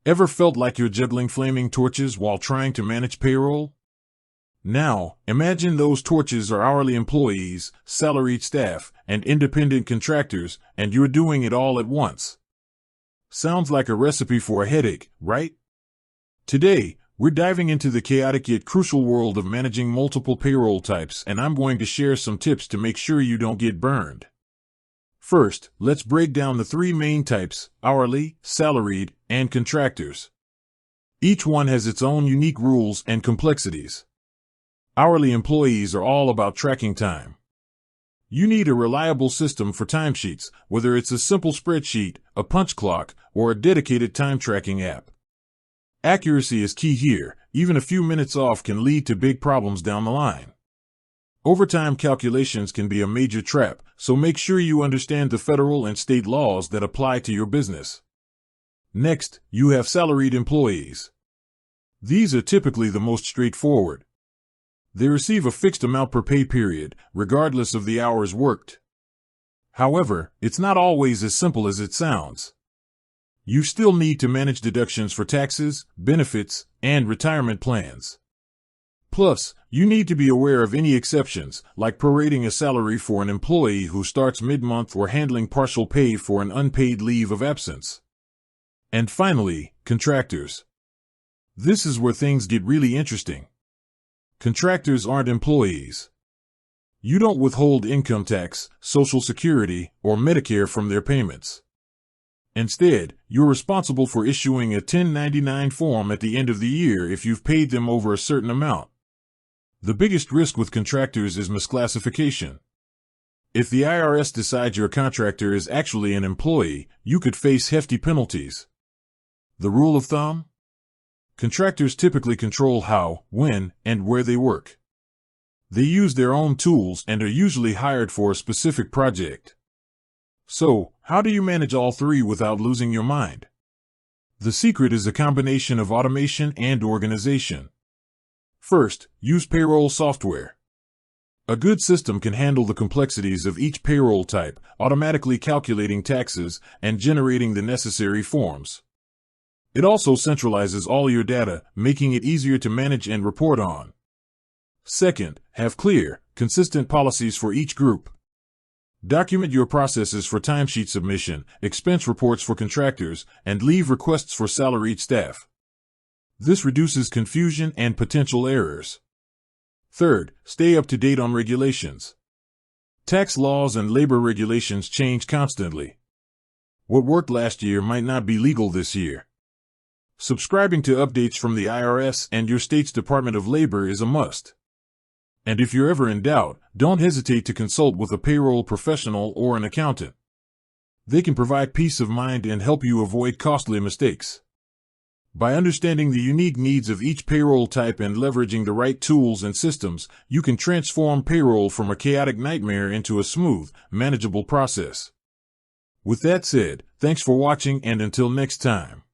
Ever felt like you're juggling flaming torches while trying to manage payroll? Now, imagine those torches are hourly employees, salaried staff, and independent contractors, and you're doing it all at once. Sounds like a recipe for a headache, right? Today, we're diving into the chaotic yet crucial world of managing multiple payroll types, and I'm going to share some tips to make sure you don't get burned. First, let's break down the three main types: hourly, salaried, and contractors. Each one has its own unique rules and complexities. Hourly employees are all about tracking time. You need a reliable system for timesheets, whether it's a simple spreadsheet, a punch clock, or a dedicated time tracking app. Accuracy is key here. Even a few minutes off can lead to big problems down the line. Overtime calculations can be a major trap, so make sure you understand the federal and state laws that apply to your business. Next, you have salaried employees. These are typically the most straightforward. They receive a fixed amount per pay period, regardless of the hours worked. However, it's not always as simple as it sounds. You still need to manage deductions for taxes, benefits, and retirement plans. Plus, you need to be aware of any exceptions, like prorating a salary for an employee who starts mid-month or handling partial pay for an unpaid leave of absence. And finally, contractors. This is where things get really interesting. Contractors aren't employees. You don't withhold income tax, Social Security, or Medicare from their payments. Instead, you're responsible for issuing a 1099 form at the end of the year if you've paid them over a certain amount. The biggest risk with contractors is misclassification. If the IRS decides your contractor is actually an employee, you could face hefty penalties. The rule of thumb? Contractors typically control how, when, and where they work. They use their own tools and are usually hired for a specific project. So, how do you manage all three without losing your mind? The secret is a combination of automation and organization. First, use payroll software. A good system can handle the complexities of each payroll type, automatically calculating taxes and generating the necessary forms. It also centralizes all your data, making it easier to manage and report on. Second, have clear, consistent policies for each group. Document your processes for timesheet submission, expense reports for contractors, and leave requests for salaried staff. This reduces confusion and potential errors. Third, stay up to date on regulations. Tax laws and labor regulations change constantly. What worked last year might not be legal this year. Subscribing to updates from the IRS and your state's Department of Labor is a must. And if you're ever in doubt, don't hesitate to consult with a payroll professional or an accountant. They can provide peace of mind and help you avoid costly mistakes. By understanding the unique needs of each payroll type and leveraging the right tools and systems, you can transform payroll from a chaotic nightmare into a smooth, manageable process. With that said, thanks for watching, and until next time.